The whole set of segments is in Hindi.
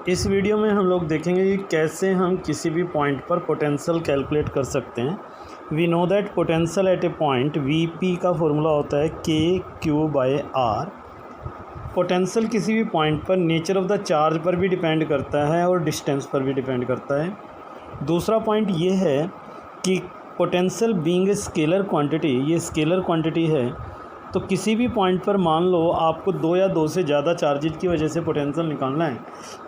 इस वीडियो में हम लोग देखेंगे कि कैसे हम किसी भी पॉइंट पर पोटेंशियल कैलकुलेट कर सकते हैं। We know that potential at a point V P का फॉर्मूला होता है के क्यू बाय आर। पोटेंशियल किसी भी पॉइंट पर नेचर ऑफ द चार्ज पर भी डिपेंड करता है और डिस्टेंस पर भी डिपेंड करता है। दूसरा पॉइंट ये है कि potential being a scalar quantity, ये स्केलर क्वांटिटी है, तो किसी भी पॉइंट पर मान लो आपको दो या दो से ज़्यादा चार्जेज की वजह से पोटेंशियल निकालना है,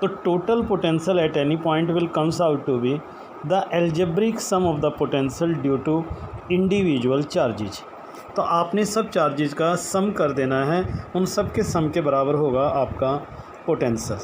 तो total potential at any point will comes out to be the algebraic sum of the potential due to individual charges. तो आपने सब चार्जेज का सम कर देना है, उन सब के सम के बराबर होगा आपका पोटेंशियल।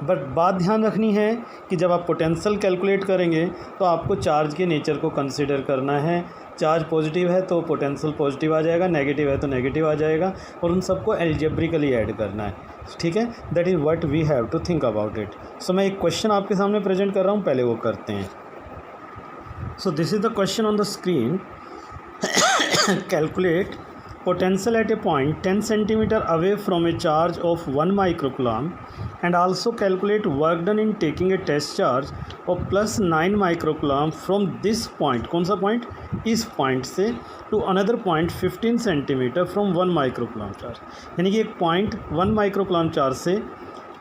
बट बात ध्यान रखनी है कि जब आप पोटेंशियल कैलकुलेट करेंगे तो आपको चार्ज के नेचर को कंसिडर करना है। चार्ज पॉजिटिव है तो पोटेंशियल पॉजिटिव आ जाएगा, नेगेटिव है तो नेगेटिव आ जाएगा, और उन सबको एल्जेब्रिकली ऐड करना है। ठीक है, that is what we have to think about it. So मैं एक क्वेश्चन आपके सामने प्रेजेंट कर रहा हूँ, पहले वो करते हैं। So this is the question on the screen. Calculate potential at a point 10 cm away from a charge of 1 microcoulomb and also calculate work done in taking a test charge of plus 9 microcoulomb from this point। कौन सा पॉइंट? इस पॉइंट से to another point 15 cm from 1 microcoulomb charge, यानी कि एक पॉइंट 1 microcoulomb चार्ज से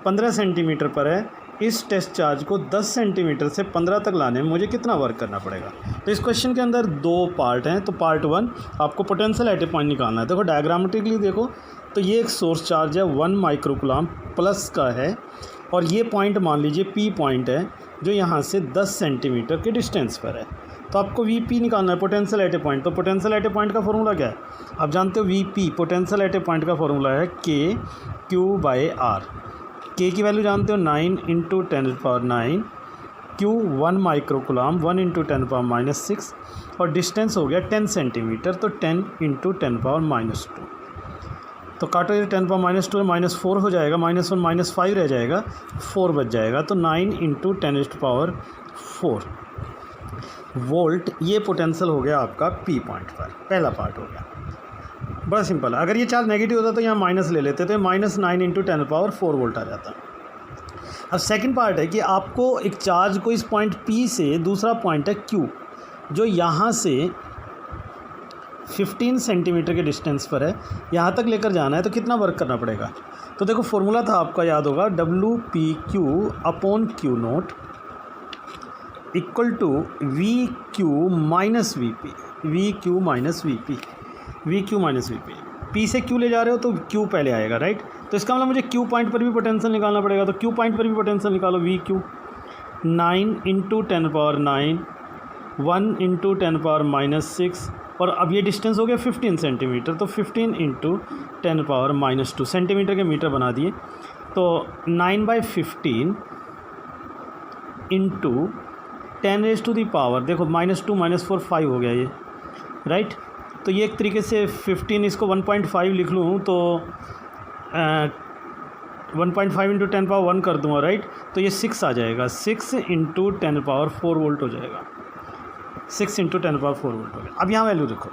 15 सेंटीमीटर पर है। इस टेस्ट चार्ज को 10 सेंटीमीटर से 15 तक लाने में मुझे कितना वर्क करना पड़ेगा। तो इस क्वेश्चन के अंदर दो पार्ट हैं। तो पार्ट 1 आपको पोटेंशियल एट ए पॉइंट निकालना है। देखो डायग्रामेटिकली देखो तो ये एक सोर्स चार्ज है 1 माइक्रोकुलम्ब प्लस का है, और ये पॉइंट मान लीजिए पी पॉइंट है जो यहाँ से 10 सेंटीमीटर के डिस्टेंस पर है। तो आपको वी पी निकालना है, पोटेंशियल एट ए पॉइंट। तो पोटेंशियल एट ए पॉइंट का फॉर्मूला क्या है? आप जानते हो V P potential at a point का फॉर्मूला है के क्यू बाय आर। के की वैल्यू जानते हो 9 इंटू 10⁻⁹, क्यू 1 माइक्रोकुलम्ब 1 इंटू 10⁻⁻6, और डिस्टेंस हो गया 10 सेंटीमीटर, तो 10 इंटू 10⁻⁻2। तो काटो ये 10⁻⁻2 -4 हो जाएगा, -1 -5 रह जाएगा, 4 बच जाएगा, तो 9 इंटू 10⁻4 वोल्ट। ये पोटेंशियल हो गया आपका पी पॉइंट पर, पहला पार्ट हो गया। बड़ा सिंपल है। अगर ये चार्ज नेगेटिव होता तो यहाँ माइनस ले लेते, तो -9 इंटू 10⁻4 वोल्ट आ जाता। अब सेकंड पार्ट है कि आपको एक चार्ज को इस पॉइंट P से, दूसरा पॉइंट है Q जो यहाँ से 15 सेंटीमीटर के डिस्टेंस पर है, यहाँ तक लेकर जाना है, तो कितना वर्क करना पड़ेगा। तो देखो फॉर्मूला था आपका, याद होगा, WPQ upon Q naught equal to VQ minus VP, VQ minus VP, VQ minus VP। P से Q ले जा रहे हो तो Q पहले आएगा, राइट। तो इसका मतलब मुझे Q पॉइंट पर भी पोटेंशियल निकालना पड़ेगा, तो Q पॉइंट पर भी पोटेंशियल निकालो। VQ 9 इंटू 10⁻9, 1 इंटू 10⁻⁻6, और अब ये डिस्टेंस हो गया 15 सेंटीमीटर, तो 15 इंटू 10⁻⁻2 सेंटीमीटर के मीटर बना दिए। तो 9/15 इंटू 10⁻⁻, देखो -2 -4 5 हो गया ये, राइट। तो ये एक तरीके से 15, इसको 1.5 लिख लूँ तो 1.5 इंटू 10⁻1 कर दूँगा, राइट। तो ये 6 आ जाएगा, 6 इंटू 10⁻4 वोल्ट हो जाएगा, 6 इंटू 10⁻4 वोल्ट हो गया। अब यहाँ वैल्यू देखो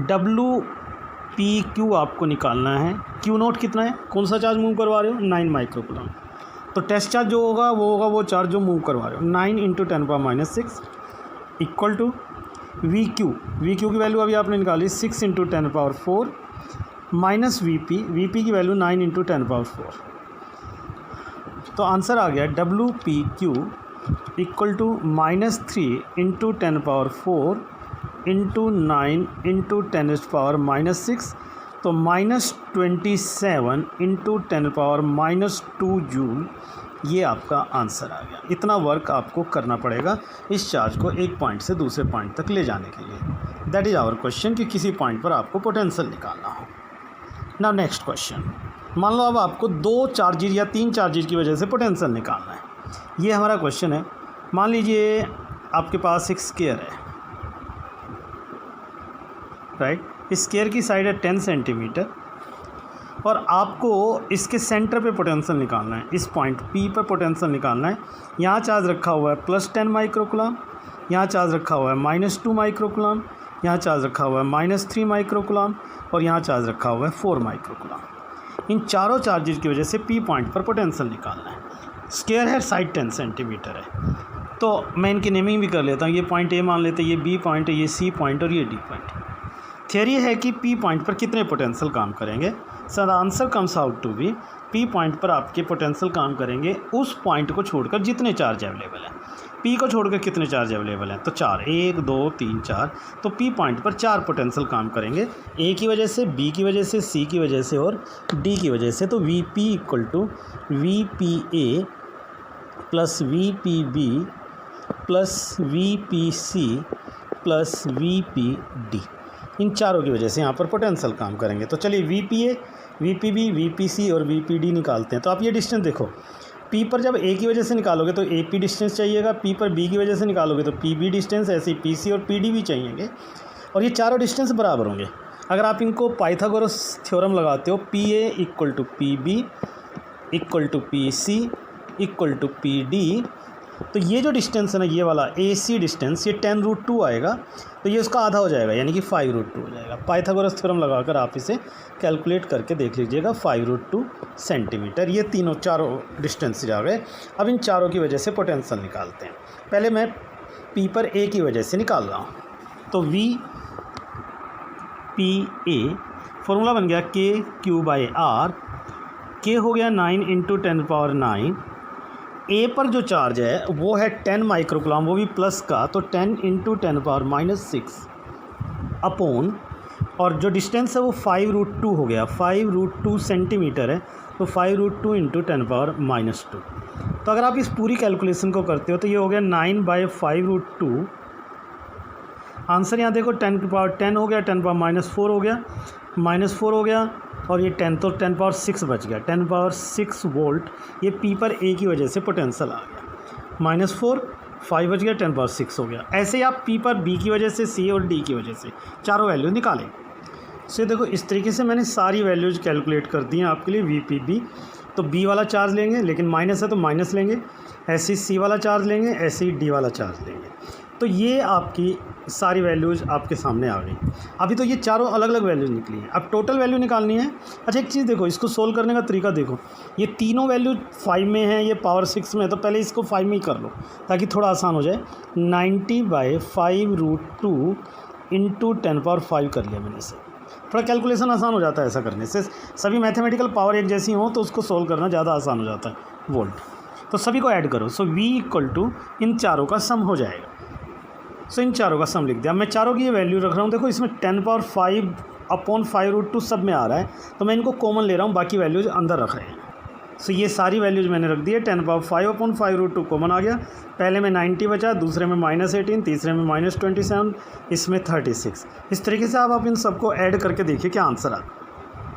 WPQ आपको निकालना है। Q नोट कितना है, कौन सा चार्ज मूव करवा रहे हो, 9 माइक्रोकुलम्ब। तो टेस्ट चार्ज जो होगा वो होगा वो चार्ज जो मूव करवा रहे हो, 9 इंटू 10⁻⁻6 इक्वल टू VQ की वैल्यू अभी आपने निकाली 6 इंटू 10⁻4 माइनस VP की वैल्यू 9 इंटू 10⁻4। तो आंसर आ गया WPQ equal to -3 into 10⁻4 into 9 into 10⁻⁻6, तो -27 इंटू 10⁻⁻2 जूल। ये आपका आंसर आ गया। इतना वर्क आपको करना पड़ेगा इस चार्ज को एक पॉइंट से दूसरे पॉइंट तक ले जाने के लिए। दैट इज़ आवर क्वेश्चन कि किसी पॉइंट पर आपको पोटेंशियल निकालना हो। नाउ नेक्स्ट क्वेश्चन, मान लो अब आपको 2 चार्जेज या 3 चार्जेज की वजह से पोटेंशियल निकालना है। ये हमारा क्वेश्चन है। मान लीजिए आपके पास एक स्केयर है, राइट। इस स्केयर की साइड है 10 सेंटीमीटर, और आपको इसके सेंटर पे पोटेंशियल निकालना है, इस पॉइंट P पर पोटेंशियल निकालना है। यहाँ चार्ज रखा हुआ है +10 माइक्रोकुलम्ब, यहाँ चार्ज रखा हुआ है -2 माइक्रोकुलम्ब, यहाँ चार्ज रखा हुआ है -3 माइक्रोकुलम्ब, और यहाँ चार्ज रखा हुआ है 4 माइक्रोकुलम्ब। इन चारों चार्जेस की वजह से पी पॉइंट पर पोटेंशियल निकालना है। स्क्वायर है, साइड 10 सेंटीमीटर है, तो मैं इनकी नेमिंग भी कर लेता हूँ। ये पॉइंट ए मान लेते हैं, ये बी पॉइंट है, ये सी पॉइंट और ये डी पॉइंट। थियरी है कि पी पॉइंट पर कितने पोटेंशियल काम करेंगे। So the answer comes out to be, P point पर आपके पोटेंशियल काम करेंगे उस पॉइंट को छोड़कर जितने चार्ज अवेलेबल हैं। पी को छोड़कर कितने चार्ज अवेलेबल हैं, तो 4, 1 2 3 4, तो पी पॉइंट पर 4 पोटेंशियल काम करेंगे, ए की वजह से, बी की वजह से, सी की वजह से और डी की वजह से। तो V P equal to V P A plus V P B plus V P C plus V P D, इन चारों की वजह से यहाँ पर पोटेंशियल काम करेंगे। तो चलिए V P A, V P B, V P C और वी पी डी निकालते हैं। तो आप ये डिस्टेंस देखो, पी पर जब ए की वजह से निकालोगे तो ए पी डिस्टेंस चाहिएगा, पी पर बी की वजह से निकालोगे तो पी बी डिस्टेंस, ऐसे ही पी सी और पी डी भी चाहिएंगे, और ये चारों डिस्टेंस बराबर होंगे। अगर आप इनको पाइथागोरस थ्योरम लगाते हो, P A equal to P B equal to P C equal to P D, तो ये जो डिस्टेंस है ना, ये वाला ए सी डिस्टेंस, ये 10√2 आएगा, तो ये उसका आधा हो जाएगा, यानी कि 5√2 हो जाएगा। पाइथागोरस थ्योरम लगाकर आप इसे कैलकुलेट करके देख लीजिएगा, 5√2 सेंटीमीटर। ये तीनों चारों डिस्टेंस आ गए। अब इन चारों की वजह से पोटेंशियल निकालते हैं। पहले मैं पी पर ए की वजह से निकाल रहा हूँ, तो वी पी ए फॉर्मूला बन गया Q/R। के हो गया 9 × 10⁹। ए पर जो चार्ज है वो है 10 माइक्रोकुलम, वो भी प्लस का, तो 10 × 10⁻⁶ अपॉन, और जो डिस्टेंस है वो 5√2 हो गया, 5√2 सेंटीमीटर है, तो 5√2 × 10⁻²। तो अगर आप इस पूरी कैलकुलेशन को करते हो तो ये हो गया 9/5√2। आंसर यहाँ देखो 10⁻10 हो गया, 10⁻4 हो गया, -4 हो गया, और ये 10, तो 10⁻6 बच गया, 10⁻6 वोल्ट। ये पी पर ए की वजह से पोटेंशियल आ गया, -4, 5 बच गया, 10⁻6 हो गया। ऐसे ही आप पी पर बी की वजह से, सी और डी की वजह से चारों वैल्यू निकालें। सो देखो इस तरीके से मैंने सारी वैल्यूज़ कैलकुलेट कर दी हैं आपके लिए। वी पी बी, तो बी वाला चार्ज लेंगे, लेकिन माइनस है तो माइनस लेंगे, ऐसे ही सी वाला चार्ज लेंगे, ऐसे ही डी वाला चार्ज लेंगे। तो ये आपकी सारी वैल्यूज़ आपके सामने आ गई। अभी तो ये चारों अलग अलग वैल्यूज़ निकली हैं, अब टोटल वैल्यू निकालनी है। अच्छा एक चीज़ देखो, इसको सोल्व करने का तरीका देखो, ये तीनों वैल्यू 5 में है, ये पावर 6 में है, तो पहले इसको 5 में ही कर लो ताकि थोड़ा आसान हो जाए। 90/5√2 × 10⁵ कर लिया मैंने इसे, थोड़ा कैलकुलेशन आसान हो जाता है ऐसा करने से। सभी मैथमेटिकल पावर एक जैसी हो तो उसको सोल्व करना ज़्यादा आसान हो जाता है, वोल्ट। तो सभी को ऐड करो, सो V इक्वल टू इन चारों का सम हो जाएगा। सो इन चारों का सम लिख दिया। मैं चारों की ये वैल्यू रख रहा हूँ, देखो इसमें 10⁵/5√2 सब में आ रहा है, तो मैं इनको कॉमन ले रहा हूँ, बाकी वैल्यूज़ अंदर रख रहे हैं। सो ये सारी वैल्यूज़ मैंने रख दी है। 10⁵/5√2 कॉमन आ गया, पहले में 90 बचा, दूसरे में -18, तीसरे में -27, इसमें 36। इस तरीके से आप इन सबको ऐड करके देखिए क्या आंसर आता है।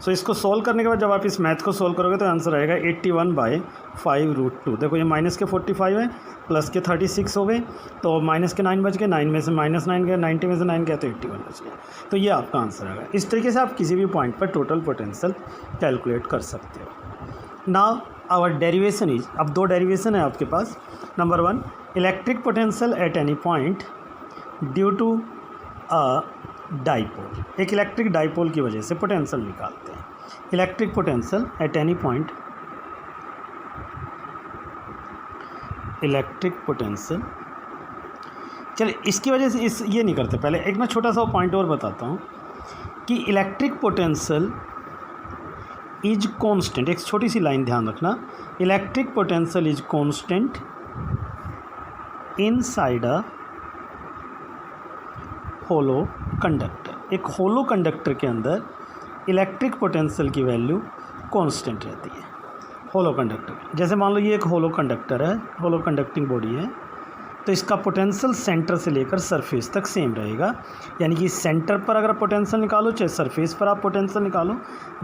सो इसको सोल्व करने के बाद जब आप इस मैथ को सोल्व करोगे तो आंसर आएगा 81/5√2। देखो ये माइनस के 45 है, प्लस के 36 हो गए, तो माइनस के 9 बच गए, 9 में से -9 गए, 90 में से 9 गया, तो 81 बच गया। तो ये आपका आंसर आएगा। इस तरीके से आप किसी भी पॉइंट पर टोटल पोटेंशियल कैलकुलेट कर सकते हो। नाउ आवर डेरिवेशन इज, अब 2 डेरिवेशन है आपके पास। Number 1, electric potential at any point due to a dipole. एक इलेक्ट्रिक डाइपोल की वजह से पोटेंशियल निकालते हैं। Electric potential at any point, electric potential, चलिए इसकी वजह से ये नहीं करते। पहले एक मैं छोटा सा पॉइंट और बताता हूँ कि इलेक्ट्रिक पोटेंशियल इज कांस्टेंट। एक छोटी सी लाइन ध्यान रखना, electric potential is constant inside a hollow conductor. एक होलो कंडक्टर के अंदर इलेक्ट्रिक पोटेंशियल की वैल्यू कांस्टेंट रहती है। होलो कंडक्टर, जैसे मान लो ये एक होलो कंडक्टर है, होलो कंडक्टिंग बॉडी है, तो इसका पोटेंशियल सेंटर से लेकर सरफेस तक सेम रहेगा। यानी कि सेंटर पर अगर पोटेंशियल निकालो, चाहे सरफेस पर आप पोटेंशियल निकालो,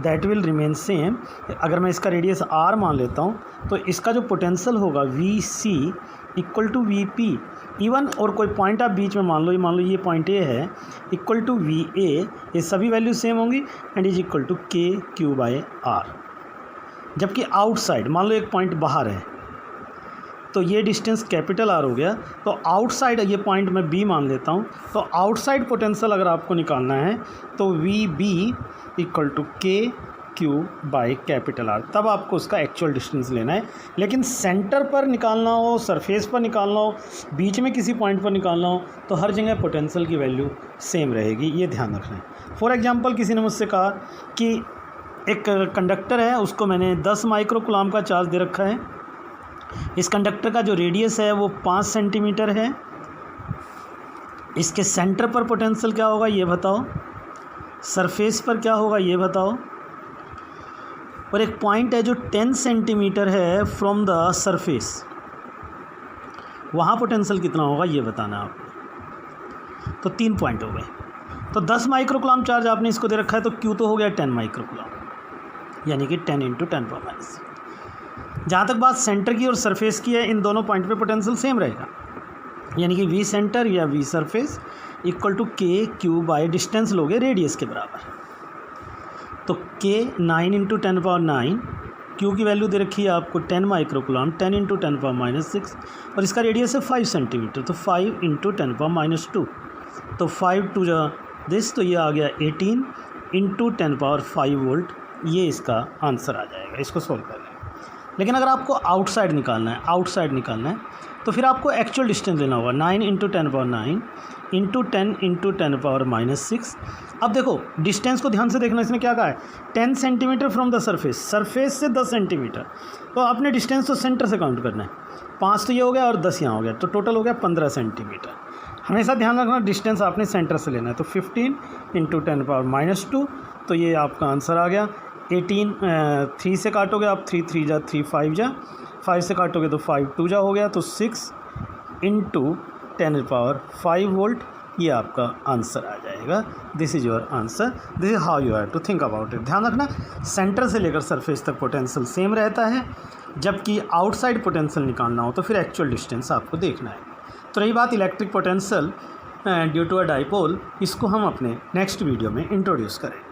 दैट विल रिमेन सेम। अगर मैं इसका रेडियस r मान लेता हूँ तो इसका जो पोटेंशियल होगा VC equal to VP, even और कोई पॉइंट आप बीच में मान लो ये पॉइंट A है, इक्वल टू VA, ये सभी वैल्यू सेम होंगी, and is equal to KQ/R। जबकि आउटसाइड मान लो एक पॉइंट बाहर है, तो ये डिस्टेंस कैपिटल R हो गया, तो आउटसाइड ये पॉइंट मैं B मान लेता हूँ, तो आउटसाइड पोटेंशियल अगर आपको निकालना है तो VB equal to Q by capital R, तब आपको उसका एक्चुअल डिस्टेंस लेना है। लेकिन सेंटर पर निकालना हो, सरफेस पर निकालना हो, बीच में किसी पॉइंट पर निकालना हो, तो हर जगह पोटेंशियल की वैल्यू सेम रहेगी, ये ध्यान रखना है। फॉर एग्जांपल किसी ने मुझसे कहा कि एक कंडक्टर है, उसको मैंने 10 माइक्रोकुलाम का चार्ज दे रखा है। इस कंडक्टर का जो रेडियस है वो 5 सेंटीमीटर है। इसके सेंटर पर पोटेंशियल क्या होगा ये बताओ, सरफेस पर क्या होगा ये बताओ, और एक पॉइंट है जो 10 सेंटीमीटर है फ्रॉम द सरफेस, वहाँ पोटेंशियल कितना होगा ये बताना आपको। तो 3 पॉइंट हो गए। तो 10 माइक्रोकुलाम चार्ज आपने इसको दे रखा है, तो क्यू तो हो गया 10 माइक्रोकुलाम, यानी कि 10 × 10⁻⁻⁶। जहाँ तक बात सेंटर की और सरफेस की है, इन दोनों पॉइंट पे पोटेंशियल सेम रहेगा, यानी कि वी सेंटर या वी सरफेस इक्वल टू के क्यू बाय डिस्टेंस लोगे रेडियस के बराबर। तो के 9 × 10⁻⁹, क्यू की वैल्यू दे रखी है आपको 10 माइक्रोकुलाम, 10 × 10⁻⁶, और इसका रेडियस है 5 सेंटीमीटर, तो 5 × 10⁻², तो 5 टू दिस, तो ये आ गया 18 × 10⁵ वोल्ट, ये इसका आंसर आ जाएगा। इसको सोल्व कर लें। लेकिन अगर आपको आउटसाइड निकालना है, तो फिर आपको एक्चुअल डिस्टेंस लेना होगा 9 × 10⁻⁹ × 10 × 10⁻⁶। अब देखो डिस्टेंस को ध्यान से देखना, इसने क्या कहा है 10 सेंटीमीटर फ्रॉम द सरफेस से 10 सेंटीमीटर, तो आपने डिस्टेंस तो सेंटर से काउंट करना है। 5 तो ये हो गया और 10 यहाँ हो गया, तो टोटल हो गया 15 सेंटीमीटर। हमेशा ध्यान रखना डिस्टेंस आपने सेंटर से लेना है। तो 15 × 10⁻², तो ये आपका आंसर आ गया। 18 3 से काटोगे आप, 3 3 जा 3, 5 जा, 5 से काटोगे तो 5 2 जा हो गया, तो 6 × 10⁵ वोल्ट, ये आपका आंसर आ जाएगा। This is your answer, this is how you have to think about it. ध्यान रखना सेंटर से लेकर सरफेस तक पोटेंशियल सेम रहता है, जबकि आउटसाइड पोटेंशियल निकालना हो तो फिर एक्चुअल डिस्टेंस आपको देखना है। तो रही बात electric potential due to a dipole, इसको हम अपने नेक्स्ट वीडियो में इंट्रोड्यूस करेंगे।